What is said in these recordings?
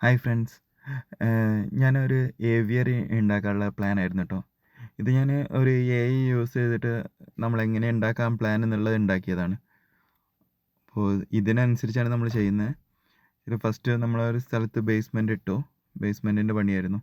Hi friends. ഞാനൊരു aviary ഉണ്ടാക്കാനുള്ള പ്ലാനായിരുന്നു കേട്ടോ. ഇത് ഞാൻ ഒരു എഐ യൂസ് ചെയ്തിട്ട് നമ്മളെങ്ങനെ ഉണ്ടാക്കാൻ പ്ലാൻ എന്നുള്ളത് ഉണ്ടാക്കിയതാണ്. അപ്പോൾ ഇതിനനുസരിച്ചാണ് നമ്മൾ ചെയ്യുന്നത്. ഇത് ഫസ്റ്റ് നമ്മളൊരു സ്ഥലത്ത് ബേസ്മെൻ്റ് ഇട്ടു. ബേസ്മെൻറ്റിൻ്റെ പണിയായിരുന്നു.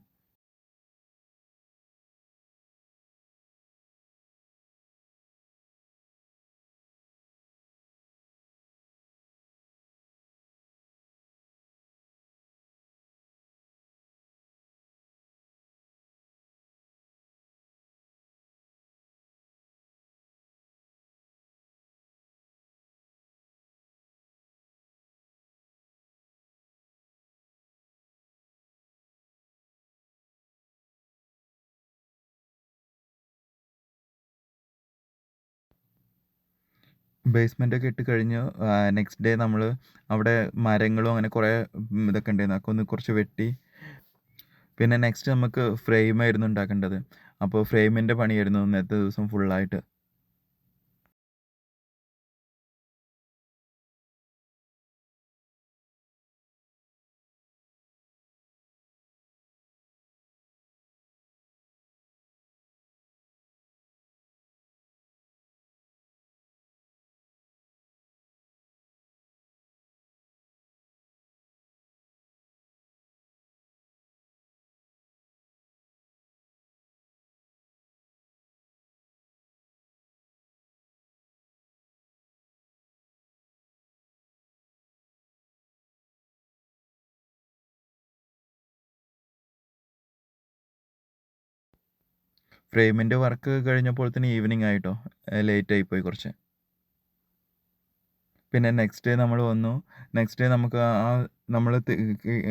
ബേസ്മെൻ്റൊക്കെ ഇട്ട് കഴിഞ്ഞു. നെക്സ്റ്റ് ഡേ നമ്മൾ അവിടെ മരങ്ങളും അങ്ങനെ കുറേ ഇതൊക്കെ ഉണ്ടായിരുന്നു. അതൊക്കെ ഒന്ന് കുറച്ച് വെട്ടി. പിന്നെ നെക്സ്റ്റ് നമുക്ക് ഫ്രെയിമായിരുന്നു ഉണ്ടാക്കേണ്ടത്. അപ്പോൾ ഫ്രെയിമിൻ്റെ പണിയായിരുന്നു ഇന്നത്തെ ദിവസം ഫുള്ളായിട്ട്. ഫ്രെയിമിൻ്റെ വർക്ക് കഴിഞ്ഞപ്പോഴത്തേന് ഈവനിങ് ആയിട്ടോ. ലേറ്റ് ആയിപ്പോയി കുറച്ച്. പിന്നെ നെക്സ്റ്റ് ഡേ നമ്മൾ വന്നു. നെക്സ്റ്റ് ഡേ നമുക്ക് നമ്മൾ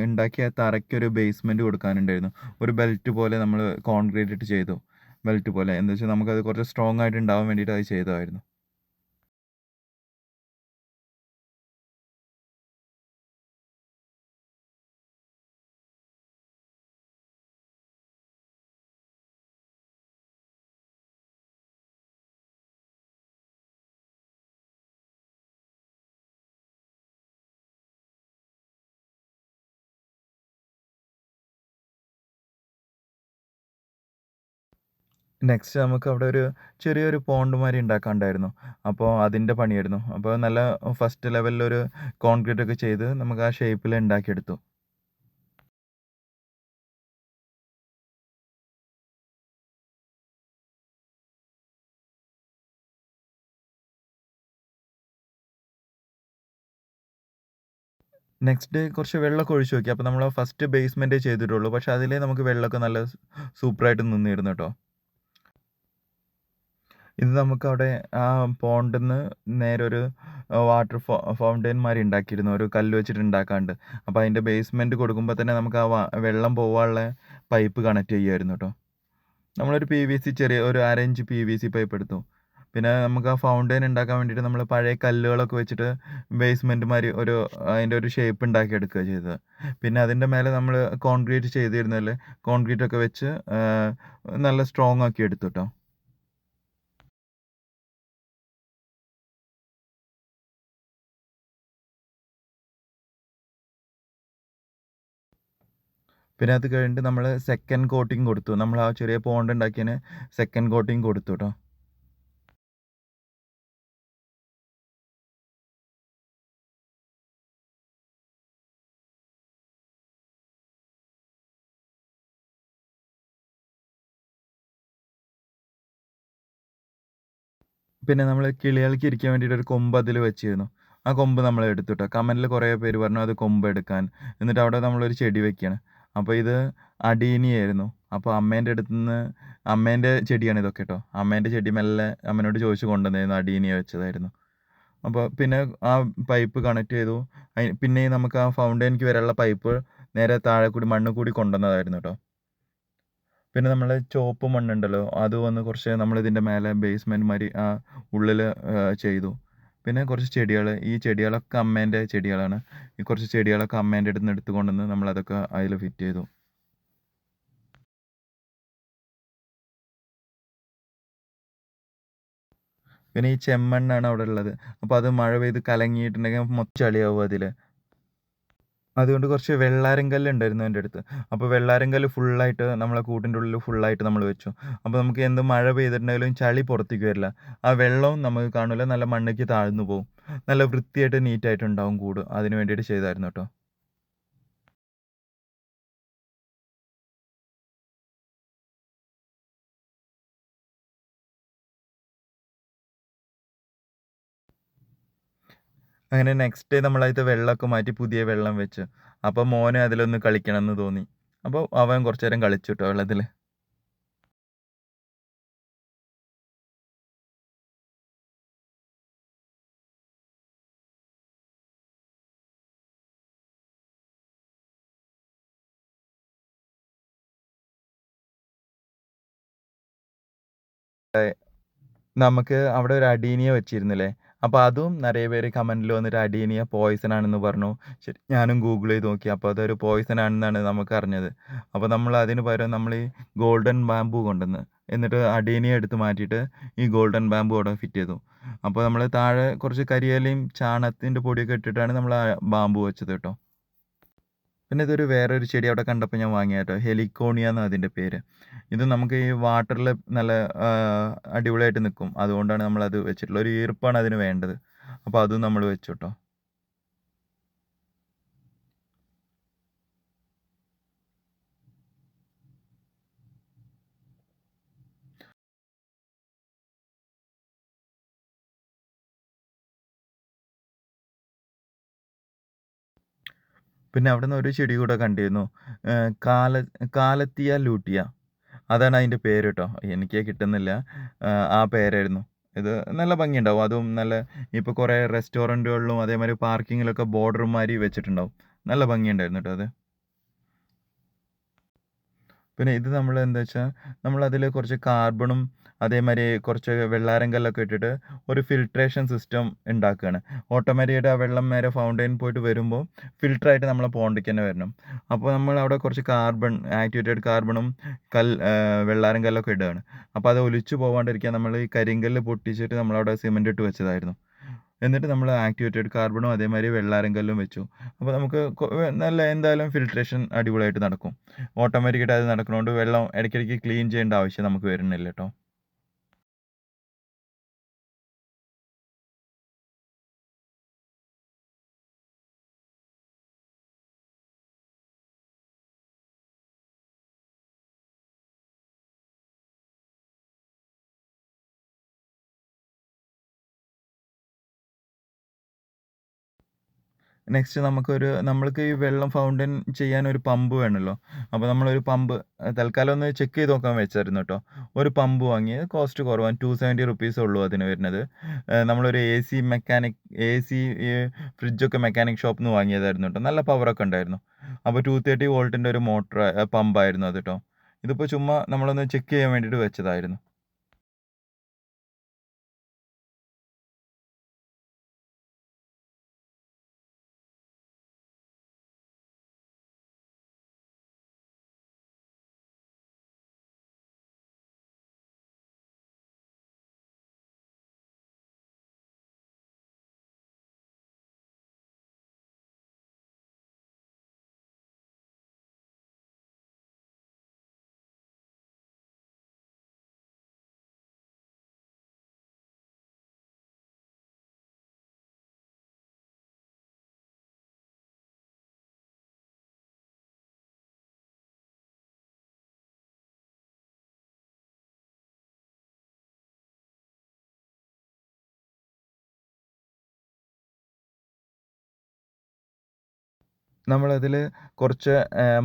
ഉണ്ടാക്കിയ തറയ്ക്കൊരു ബേസ്മെൻറ്റ് കൊടുക്കാനുണ്ടായിരുന്നു. ഒരു ബെൽറ്റ് പോലെ നമ്മൾ കോൺക്രീറ്റ് ഇട്ട് ചെയ്തു. ബെൽറ്റ് പോലെ എന്താ വെച്ചാൽ നമുക്കത് കുറച്ച് സ്ട്രോങ് ആയിട്ട് ഉണ്ടാവാൻ വേണ്ടിയിട്ട് അത് ചെയ്തതായിരുന്നു. നെക്സ്റ്റ് നമുക്ക് അവിടെ ഒരു ചെറിയൊരു പോണ്ട് മാതിരി ഉണ്ടാക്കാനുണ്ടായിരുന്നു. അപ്പോൾ അതിൻ്റെ പണിയായിരുന്നു. അപ്പോൾ നല്ല ഫസ്റ്റ് ലെവലിലൊരു കോൺക്രീറ്റ് ഒക്കെ ചെയ്ത് നമുക്ക് ആ ഷേപ്പിൽ ഉണ്ടാക്കിയെടുത്തു. നെക്സ്റ്റ് ഡേ കുറച്ച് വെള്ളമൊക്കെ ഒഴിച്ച് നോക്കി. അപ്പോൾ നമ്മൾ ഫസ്റ്റ് ബേസ്മെൻറ്റേ ചെയ്തിട്ടുള്ളൂ. പക്ഷേ അതിലേ നമുക്ക് വെള്ളമൊക്കെ നല്ല സൂപ്പറായിട്ട് നിന്നിരുന്നു കേട്ടോ. ഇത് നമുക്കവിടെ ആ പോണ്ടിന്ന് നേരെ ഒരു വാട്ടർ ഫൗണ്ടെയിൻ മാതിരി ഉണ്ടാക്കിയിരുന്നു. ഒരു കല്ല് വെച്ചിട്ട് ഉണ്ടാക്കാണ്ട്. അപ്പോൾ അതിൻ്റെ ബേസ്മെൻറ്റ് കൊടുക്കുമ്പോൾ തന്നെ നമുക്ക് ആ വെള്ളം പോകാനുള്ള പൈപ്പ് കണക്ട് ചെയ്യുമായിരുന്നു കേട്ടോ. നമ്മളൊരു PVC ചെറിയ ഒരു 1/2 ഇഞ്ച് PVC പൈപ്പ് എടുത്തു. പിന്നെ നമുക്ക് ആ ഫൗണ്ടെയിൻ ഉണ്ടാക്കാൻ വേണ്ടിയിട്ട് നമ്മൾ പഴയ കല്ലുകളൊക്കെ വെച്ചിട്ട് ബേസ്മെൻറ്റ് മാതിരി അതിൻ്റെ ഒരു ഷേപ്പ് ഉണ്ടാക്കി എടുക്കുകയാണ് ചെയ്തത്. പിന്നെ അതിൻ്റെ മേലെ നമ്മൾ കോൺക്രീറ്റ് ചെയ്തിരുന്നതിൽ കോൺക്രീറ്റൊക്കെ വെച്ച് നല്ല സ്ട്രോങ് ആക്കി എടുത്തു കേട്ടോ. പിന്നെ അത് കഴിഞ്ഞിട്ട് നമ്മൾ സെക്കൻഡ് കോട്ടിങ് കൊടുത്തു. നമ്മൾ ആ ചെറിയ പോണ്ട് ഉണ്ടാക്കിയതിന് സെക്കൻഡ് കോട്ടിങ് കൊടുത്തു കേട്ടോ. പിന്നെ നമ്മൾ കിളികൾക്ക് ഇരിക്കാൻ വേണ്ടിയിട്ട് ഒരു കൊമ്പ് അതിൽ വെച്ചിരുന്നു. ആ കൊമ്പ് നമ്മൾ എടുത്തു ട്ടോ. കമൻറ്റിൽ കുറേ പേര് പറഞ്ഞു അത് കൊമ്പ് എടുക്കാൻ. എന്നിട്ട് അവിടെ നമ്മളൊരു ചെടി വെക്കുകയാണ്. അപ്പോൾ ഇത് അടീനിയായിരുന്നു. അപ്പോൾ അമ്മേൻ്റെ അടുത്തുനിന്ന് അമ്മേൻ്റെ ചെടിയാണ് ഇതൊക്കെ ട്ടോ. അമ്മേൻ്റെ ചെടി മെല്ലെ അമ്മേനോട് ചോദിച്ച് കൊണ്ടുവന്നായിരുന്നു. അടീനിയ വെച്ചതായിരുന്നു. അപ്പോൾ പിന്നെ ആ പൈപ്പ് കണക്ട് ചെയ്തു. പിന്നെ നമുക്ക് ആ ഫൗണ്ടെയിനിലേക്ക് വരാനുള്ള പൈപ്പ് നേരെ താഴെ കൂടി മണ്ണ് കൂടി കൊണ്ടുവന്നതായിരുന്നു ട്ടോ. പിന്നെ നമ്മൾ ചുവപ്പ് മണ്ണുണ്ടല്ലോ, അത് വന്ന് കുറച്ച് നമ്മളിതിൻ്റെ മേലെ ബേസ്മെൻറ്റ് മാതിരി ഉള്ളിൽ ചെയ്തു. പിന്നെ കുറച്ച് ചെടികൾ, ഈ ചെടികളൊക്കെ അമ്മേൻ്റെ ചെടികളാണ്. ഈ കുറച്ച് ചെടികളൊക്കെ അമ്മേൻ്റെ അടുത്ത് നിന്ന് എടുത്ത് കൊണ്ടുവന്ന് നമ്മളതൊക്കെ അതിൽ ഫിറ്റ് ചെയ്തു. പിന്നെ ഈ ചെമ്മണ്ണാണ് അവിടെ ഉള്ളത്. അപ്പോൾ അത് മഴ പെയ്ത് കലങ്ങിയിട്ടുണ്ടെങ്കിൽ മൊത്തം ചളിയാവും അതിൽ. അതുകൊണ്ട് കുറച്ച് വെള്ളാരം കല്ലുണ്ടായിരുന്നു എൻ്റെ അടുത്ത്. അപ്പോൾ വെള്ളാരം കല്ല് ഫുള്ളായിട്ട് നമ്മളെ കൂട്ടിൻ്റെ ഉള്ളിൽ ഫുള്ളായിട്ട് നമ്മൾ വെച്ചു. അപ്പോൾ നമുക്ക് എന്ത് മഴ പെയ്തിട്ടുണ്ടെങ്കിലും ചളി പുറത്തേക്ക് വരില്ല. ആ വെള്ളവും നമുക്ക് കാണൂല. നല്ല മണ്ണിലേക്ക് താഴ്ന്നു പോകും. നല്ല വൃത്തിയായിട്ട് നീറ്റായിട്ടുണ്ടാവും കൂട്. അതിന് വേണ്ടിയിട്ട് ചെയ്തായിരുന്നു കേട്ടോ. അങ്ങനെ നെക്സ്റ്റ് ഡേ നമ്മളതിലത്തെ വെള്ളമൊക്കെ മാറ്റി പുതിയ വെള്ളം വെച്ച്. അപ്പോൾ മോന് അതിലൊന്ന് കളിക്കണമെന്ന് തോന്നി. അപ്പോൾ അവൻ കുറച്ച് നേരം കളിച്ചു കേട്ടോ വെള്ളത്തിൽ. നമുക്ക് അവിടെ ഒരു അടീനിയ വെച്ചിരുന്നില്ലേ? അപ്പോൾ അതും നெறைய പേര് കമന്റിൽ വന്നിട്ട് അടീനിയ പോയിസൺ ആണെന്ന് പറഞ്ഞു. ശരി, ഞാനും ഗൂഗിൾ ചെയ്ത് നോക്കി. അപ്പോൾ അതൊരു പോയിസൺ ആണെന്നാണ് നമുക്കറിഞ്ഞത്. അപ്പോൾ നമ്മൾ അതിന് പകരം നമ്മൾ ഈ ഗോൾഡൻ ബാംബൂ കൊണ്ടുവന്ന്, എന്നിട്ട് അടീനിയ എടുത്ത് മാറ്റിയിട്ട് ഈ ഗോൾഡൻ ബാംബൂ അവിടെ ഫിറ്റ് ചെയ്തു. അപ്പോൾ നമ്മൾ താഴെ കുറച്ച് കരിയിലയും ചാണകത്തിൻ്റെ പൊടിയൊക്കെ ഇട്ടിട്ടാണ് നമ്മൾ ആ ബാംബൂ വെച്ചത് കേട്ടോ. പിന്നെ ഇതൊരു വേറൊരു ചെടി അവിടെ കണ്ടപ്പോൾ ഞാൻ വാങ്ങിയ കേട്ടോ. ഹെലിക്കോണിയ എന്നാണ് അതിൻ്റെ പേര്. ഇത് നമുക്ക് ഈ വാട്ടറിൽ നല്ല അടിപൊളിയായിട്ട് നിൽക്കും. അതുകൊണ്ടാണ് നമ്മളത് വെച്ചിട്ടുള്ളത്. ഒരു ഈർപ്പാണ് അതിന് വേണ്ടത്. അപ്പോൾ അതും നമ്മൾ വെച്ചു കേട്ടോ. പിന്നെ അവിടുന്ന് ഒരു ചെടി കൂടെ കണ്ടിരുന്നു. ഏഹ് കാല കാലത്തിയ ലൂട്ടിയ. അതാണ് അതിൻ്റെ പേര് കേട്ടോ. എനിക്ക് കിട്ടുന്നില്ല. ആ പേരായിരുന്നു. ഇത് നല്ല ഭംഗിയുണ്ടാവും. അതും നല്ല ഇപ്പോൾ കുറേ റെസ്റ്റോറൻറ്റുകളിലും അതേമാതിരി പാർക്കിങ്ങിലൊക്കെ ബോർഡർ മാതിരി വെച്ചിട്ടുണ്ടാവും. നല്ല ഭംഗിയുണ്ടായിരുന്നു കേട്ടോ അത്. പിന്നെ ഇത് നമ്മൾ എന്താ വെച്ചാൽ, നമ്മളതിൽ കുറച്ച് കാർബണും അതേമാതിരി കുറച്ച് വെള്ളാരം കല്ലൊക്കെ ഇട്ടിട്ട് ഒരു ഫിൽട്രേഷൻ സിസ്റ്റം ഉണ്ടാക്കുകയാണ്. ഓട്ടോമാറ്റിക്കായിട്ട് ആ വെള്ളം നേരെ ഫൗണ്ടൈൻ പോയിട്ട് വരുമ്പോൾ ഫിൽട്ടറായിട്ട് നമ്മളെ പോണ്ടിലേക്ക് തന്നെ വരണം. അപ്പോൾ നമ്മൾ അവിടെ കുറച്ച് കാർബൺ, ആക്ടിവേറ്റഡ് കാർബണും വെള്ളാരം കല്ലൊക്കെ ഇടുകയാണ്. അപ്പോൾ അത് ഒലിച്ചു പോകാണ്ടിരിക്കാൻ നമ്മൾ ഈ കരിങ്കല്ല് പൊട്ടിച്ചിട്ട് നമ്മളവിടെ സിമൻ്റ് ഇട്ട് വെച്ചതായിരുന്നു. എന്നിട്ട് നമ്മൾ ആക്ടിവേറ്റഡ് കാർബണും അതേമാതിരി വെള്ളാരം കല്ലും വെച്ചു. അപ്പോൾ നമുക്ക് നല്ല എന്തായാലും ഫിൽട്രേഷൻ അടിപൊളിയായിട്ട് നടക്കും. ഓട്ടോമാറ്റിക്കായിട്ട് അത് നടക്കുന്നതുകൊണ്ട് വെള്ളം ഇടയ്ക്കിടയ്ക്ക് ക്ലീൻ ചെയ്യേണ്ട ആവശ്യം നമുക്ക് വരുന്നില്ല കേട്ടോ. നെക്സ്റ്റ് നമ്മൾക്ക് ഈ വെള്ളം ഫൗണ്ടൻ ചെയ്യാൻ ഒരു പമ്പ് വേണമല്ലോ. അപ്പോൾ നമ്മളൊരു പമ്പ് തൽക്കാലം ഒന്ന് ചെക്ക് ചെയ്ത് നോക്കാൻ വെച്ചായിരുന്നു കേട്ടോ. ഒരു പമ്പ് വാങ്ങി. കോസ്റ്റ് കുറവാണ്. 270 റുപ്പീസേ ഉള്ളൂ അതിന് വരുന്നത്. നമ്മളൊരു എ സി ഫ്രിഡ്ജൊക്കെ മെക്കാനിക് ഷോപ്പിൽ നിന്ന് വാങ്ങിയതായിരുന്നു കേട്ടോ. നല്ല പവറൊക്കെ ഉണ്ടായിരുന്നു. അപ്പോൾ 230 വോൾട്ടിൻ്റെ ഒരു പമ്പായിരുന്നു അത് കേട്ടോ. ഇതിപ്പോൾ ചുമ്മാ നമ്മളൊന്ന് ചെക്ക് ചെയ്യാൻ വേണ്ടിയിട്ട് വെച്ചതായിരുന്നു. നമ്മളതിൽ കുറച്ച്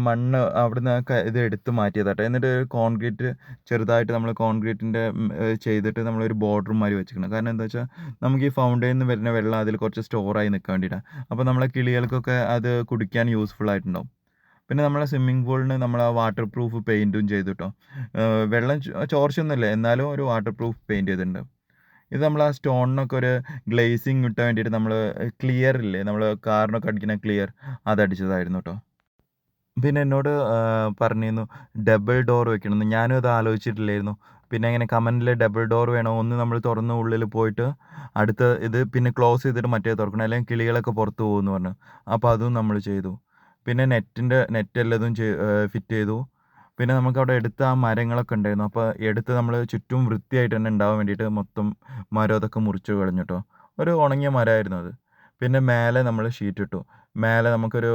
മണ്ണ് അവിടുന്ന് ഇത് എടുത്ത് മാറ്റിയതാട്ടോ. എന്നിട്ട് കോൺക്രീറ്റ് ചെറുതായിട്ട് നമ്മൾ കോൺക്രീറ്റിൻ്റെ ചെയ്തിട്ട് നമ്മളൊരു ബോർഡർ മാതിരി വെച്ചിരിക്കണം. കാരണം എന്താ വെച്ചാൽ നമുക്ക് ഈ ഫൗണ്ടൈനിൽ നിന്ന് വരുന്ന വെള്ളം അതിൽ കുറച്ച് സ്റ്റോറായി നിൽക്കാൻ വേണ്ടിയിട്ടാണ്. അപ്പോൾ നമ്മളെ കിളികൾക്കൊക്കെ അത് കുടിക്കാൻ യൂസ്ഫുൾ ആയിട്ടുണ്ടാവും. പിന്നെ നമ്മളെ സ്വിമ്മിംഗ് പൂളിന് നമ്മൾ ആ വാട്ടർ പ്രൂഫ് പെയിൻറ്റും ചെയ്തു ട്ടോ. വെള്ളം ചോർച്ചയൊന്നുമില്ല. എന്നാലും ഒരു വാട്ടർ പ്രൂഫ് പെയിൻറ്റ് ചെയ്തിട്ടുണ്ട്. ഇത് നമ്മൾ ആ സ്റ്റോണിനൊക്കെ ഒരു ഗ്ലേസിങ് കിട്ടാൻ വേണ്ടിയിട്ട് നമ്മൾ ക്ലിയർ ഇല്ലേ, നമ്മൾ കാറിനൊക്കെ അടിക്കുന്ന ക്ലിയർ, അതടിച്ചതായിരുന്നു കേട്ടോ. പിന്നെ എന്നോട് പറഞ്ഞിരുന്നു ഡബിൾ ഡോർ വെക്കണമെന്ന്. ഞാനും അത് ആലോചിച്ചിട്ടില്ലായിരുന്നു. പിന്നെ ഇങ്ങനെ കമൻറ്റിൽ ഡബിൾ ഡോർ വേണോ, ഒന്ന് നമ്മൾ തുറന്ന് ഉള്ളിൽ പോയിട്ട് അടുത്ത ഇത് പിന്നെ ക്ലോസ് ചെയ്തിട്ട് മറ്റേ തുറക്കണം, അല്ലെങ്കിൽ കിളികളൊക്കെ പുറത്ത് പോകുമെന്ന് പറഞ്ഞു. അപ്പോൾ അതും നമ്മൾ ചെയ്തു. പിന്നെ നെറ്റ് എല്ലതും ഫിറ്റ് ചെയ്തു. പിന്നെ നമുക്കവിടെ എടുത്ത ആ മരങ്ങളൊക്കെ ഉണ്ടായിരുന്നു. അപ്പോൾ എടുത്ത് നമ്മൾ ചുറ്റും വൃത്തിയായിട്ട് തന്നെ ഉണ്ടാവാൻ വേണ്ടിയിട്ട് മൊത്തം മരം അതൊക്കെ മുറിച്ച് കളഞ്ഞു ട്ടോ. ഒരു ഉണങ്ങിയ മരമായിരുന്നു അത്. പിന്നെ മേലെ നമ്മൾ ഷീറ്റ് ഇട്ടു. മേലെ നമുക്കൊരു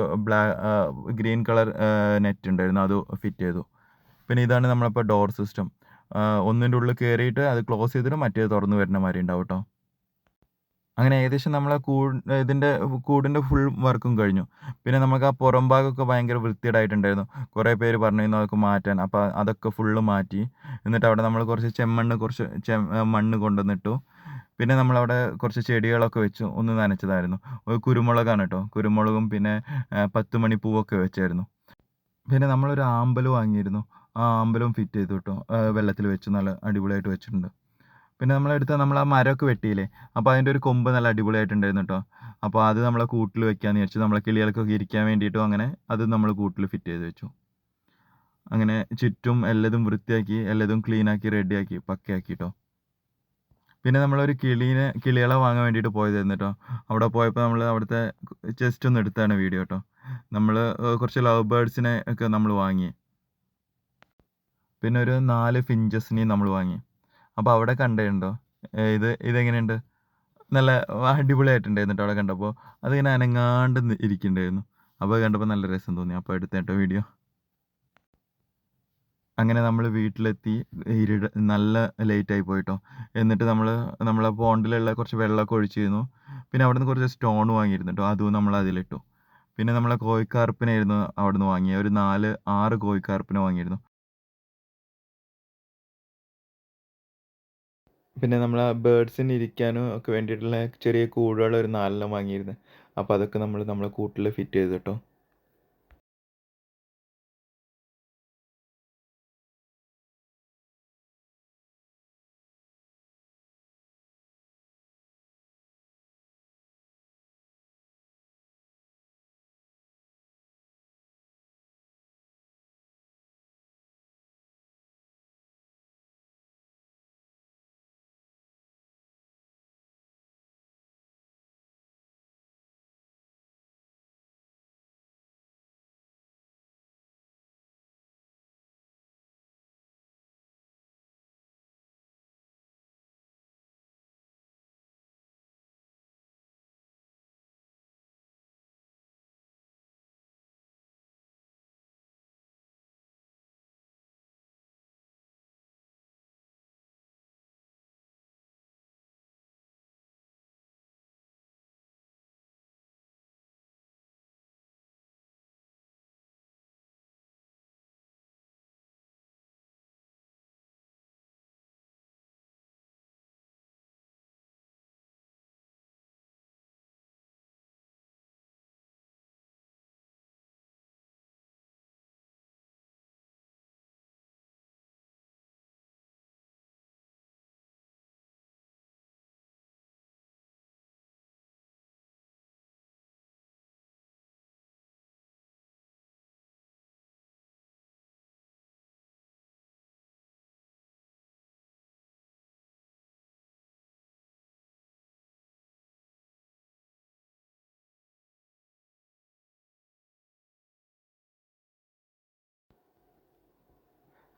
ഗ്രീൻ കളർ നെറ്റ് ഉണ്ടായിരുന്നു, അത് ഫിറ്റ് ചെയ്തു. പിന്നെ ഇതാണ് നമ്മളിപ്പോൾ ഡോർ സിസ്റ്റം. ഒന്നിൻ്റെ ഉള്ളിൽ കയറിയിട്ട് അത് ക്ലോസ് ചെയ്തിട്ട് മറ്റേത് തുറന്ന് വരുന്ന മാതിരി ഉണ്ടാവും ട്ടോ. അങ്ങനെ ഏകദേശം നമ്മളെ ഇതിൻ്റെ കൂടിൻ്റെ ഫുൾ വർക്കും കഴിഞ്ഞു. പിന്നെ നമുക്ക് ആ പുറം ഭാഗമൊക്കെ ഭയങ്കര വൃത്തികേടായിട്ടുണ്ടായിരുന്നു. കുറേ പേര് പറഞ്ഞിരുന്നു അതൊക്കെ മാറ്റാൻ. അപ്പോൾ അതൊക്കെ ഫുള്ള് മാറ്റി. എന്നിട്ട് അവിടെ നമ്മൾ കുറച്ച് ചെമ്മണ്ണ് മണ്ണ് കൊണ്ടുവന്നിട്ടു. പിന്നെ നമ്മളവിടെ കുറച്ച് ചെടികളൊക്കെ വെച്ചു. ഒന്ന് നനച്ചതായിരുന്നു. ഒരു കുരുമുളകാണ് ട്ടോ. കുരുമുളകും പിന്നെ 10 മണി പൂവൊക്കെ വെച്ചായിരുന്നു. പിന്നെ നമ്മളൊരു ആമ്പല് വാങ്ങിയിരുന്നു. ആ ആമ്പലും ഫിറ്റ് ചെയ്തു ട്ടോ. വെള്ളത്തിൽ വെച്ച് നല്ല അടിപൊളിയായിട്ട് വെച്ചിട്ടുണ്ട്. പിന്നെ നമ്മളാ മരമൊക്കെ വെട്ടിയില്ലേ, അപ്പോൾ അതിൻ്റെ ഒരു കൊമ്പ് നല്ല അടിപൊളിയായിട്ടുണ്ടായിരുന്നു ട്ടോ. അപ്പോൾ അത് നമ്മളെ കൂട്ടിൽ വെക്കാമെന്ന് വിചാരിച്ചു. നമ്മളെ കിളികൾക്കൊക്കെ ഇരിക്കാൻ വേണ്ടിയിട്ടും അങ്ങനെ അത് നമ്മൾ കൂട്ടിൽ ഫിറ്റ് ചെയ്ത് വെച്ചു. അങ്ങനെ ചുറ്റും എല്ലതും വൃത്തിയാക്കി, എല്ലതും ക്ലീനാക്കി, റെഡിയാക്കി, പക്കയാക്കി ട്ടോ. പിന്നെ നമ്മളൊരു കിളികളെ വാങ്ങാൻ വേണ്ടിയിട്ട് പോയതായിരുന്നു ട്ടോ. അവിടെ പോയപ്പോൾ നമ്മൾ അവിടുത്തെ ജസ്റ്റ് ഒന്ന് എടുത്തതാണ് വീഡിയോ ട്ടോ. നമ്മൾ കുറച്ച് ലവ് ബേർഡ്സിനെ ഒക്കെ നമ്മൾ വാങ്ങി. പിന്നെ ഒരു 4 ഫിഞ്ചസിനെയും നമ്മൾ വാങ്ങി. അപ്പോൾ അവിടെ കണ്ടിട്ടുണ്ടോ? ഇതെങ്ങനെയുണ്ട്? നല്ല അടിപൊളിയായിട്ടുണ്ടായിരുന്നു ട്ടോ അവിടെ കണ്ടപ്പോൾ. അതിങ്ങനെ അനങ്ങാണ്ട് ഇരിക്കുന്നുണ്ടായിരുന്നു. അപ്പോൾ അത് കണ്ടപ്പോൾ നല്ല രസം തോന്നി. അപ്പോൾ എടുത്ത കേട്ടോ വീഡിയോ. അങ്ങനെ നമ്മൾ വീട്ടിലെത്തി. നല്ല ലേറ്റായി പോയിട്ടോ. എന്നിട്ട് നമ്മളെ പോണ്ടിലുള്ള കുറച്ച് വെള്ളമൊക്കെ ഒഴിച്ചിരുന്നു. പിന്നെ അവിടുന്ന് കുറച്ച് സ്റ്റോൺ വാങ്ങിയിരുന്നു ട്ടോ. അതും നമ്മൾ അതിലിട്ടു. പിന്നെ നമ്മളെ കോഴിക്കാർപ്പിനായിരുന്നു അവിടുന്ന് വാങ്ങിയത്. ഒരു 6 കോഴിക്കാർപ്പിനെ വാങ്ങിയിരുന്നു. പിന്നെ നമ്മൾ ആ ബേർഡ്സിന് ഇരിക്കാനും ഒക്കെ വേണ്ടിയിട്ടുള്ള ചെറിയ കൂടുകൾ ഒരു 4 വാങ്ങിയിരുന്നു. അപ്പോൾ അതൊക്കെ നമ്മളെ കൂട്ടിൽ ഫിറ്റ് ചെയ്തു ട്ടോ.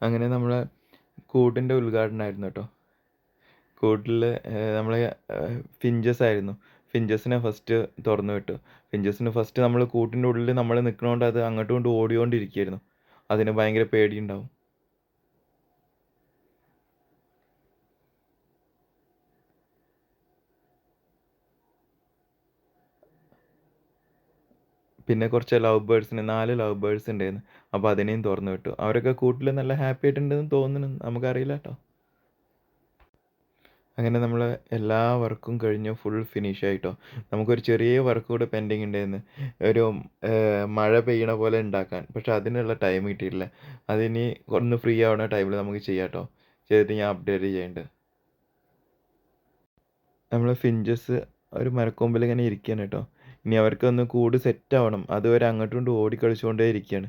അങ്ങനെ നമ്മളെ കൂടിൻ്റെ ഉദ്ഘാടനമായിരുന്നു കേട്ടോ. കൂട്ടിൽ നമ്മളെ ഫിഞ്ചസ് ആയിരുന്നു. ഫിഞ്ചസിനെ ഫസ്റ്റ് തുറന്നു വിട്ടു. ഫിഞ്ചസിന് ഫസ്റ്റ് നമ്മൾ കൂട്ടിൻ്റെ ഉള്ളിൽ നമ്മൾ നിൽക്കണോണ്ട് അത് അങ്ങോട്ടും ഇങ്ങോട്ടും ഓടിക്കൊണ്ടിരിക്കുകയായിരുന്നു. അതിന് ഭയങ്കര പേടിയുണ്ടാവും. പിന്നെ കുറച്ച് ലവ് ബേർഡ്സിന് 4 ലവ് ബേർഡ്സ് ഉണ്ടായിരുന്നു. അപ്പോൾ അതിനെയും തുറന്നു വിട്ടു. അവരൊക്കെ കൂട്ടിൽ നല്ല ഹാപ്പി ആയിട്ടുണ്ടെന്ന് തോന്നുന്നു. നമുക്കറിയില്ല കേട്ടോ. അങ്ങനെ നമ്മൾ എല്ലാ വർക്കും കഴിഞ്ഞു ഫുൾ ഫിനിഷ് ആയിട്ടോ. നമുക്കൊരു ചെറിയ വർക്ക് കൂടെ പെൻഡിങ് ഉണ്ടായിരുന്നു. ഒരു മഴ പെയ്യണ പോലെ ഉണ്ടാക്കാൻ. പക്ഷെ അതിനുള്ള ടൈം കിട്ടിയിട്ടില്ല. അതിനി ഒന്ന് ഫ്രീ ആവുന്ന ടൈമിൽ നമുക്ക് ചെയ്യാം കേട്ടോ. ചെയ്തിട്ട് ഞാൻ അപ്ഡേറ്റ് ചെയ്യുന്നുണ്ട്. നമ്മൾ ഫിഞ്ചസ് ഒരു മരക്കൊമ്പിൽ ഇങ്ങനെ ഇരിക്കുകയാണ് കേട്ടോ. ഇനി അവർക്കൊന്ന് കൂട് സെറ്റ് ആവണം. അതുവരെ അങ്ങോട്ടും ഇങ്ങോട്ടും ഓടിക്കളിച്ചുകൊണ്ടേ ഇരിക്കുകയാണ്.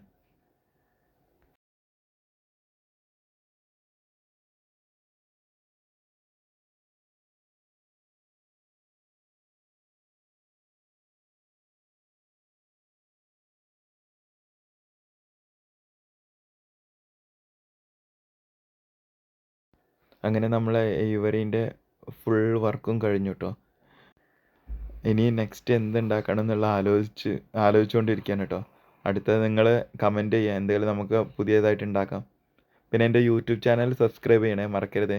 അങ്ങനെ നമ്മളെ ഇവരീൻ്റെ ഫുൾ വർക്കും കഴിഞ്ഞു കേട്ടോ. ഇനി നെക്സ്റ്റ് എന്തുണ്ടാക്കണം എന്നുള്ള ആലോചിച്ചുകൊണ്ടിരിക്കുകയാണ് കേട്ടോ. അടുത്തത് നിങ്ങൾ കമൻറ്റ് ചെയ്യുക, എന്തെങ്കിലും നമുക്ക് പുതിയതായിട്ട് ഉണ്ടാക്കാം. പിന്നെ എൻ്റെ യൂട്യൂബ് ചാനൽ സബ്സ്ക്രൈബ് ചെയ്യണേ, മറക്കരുത്.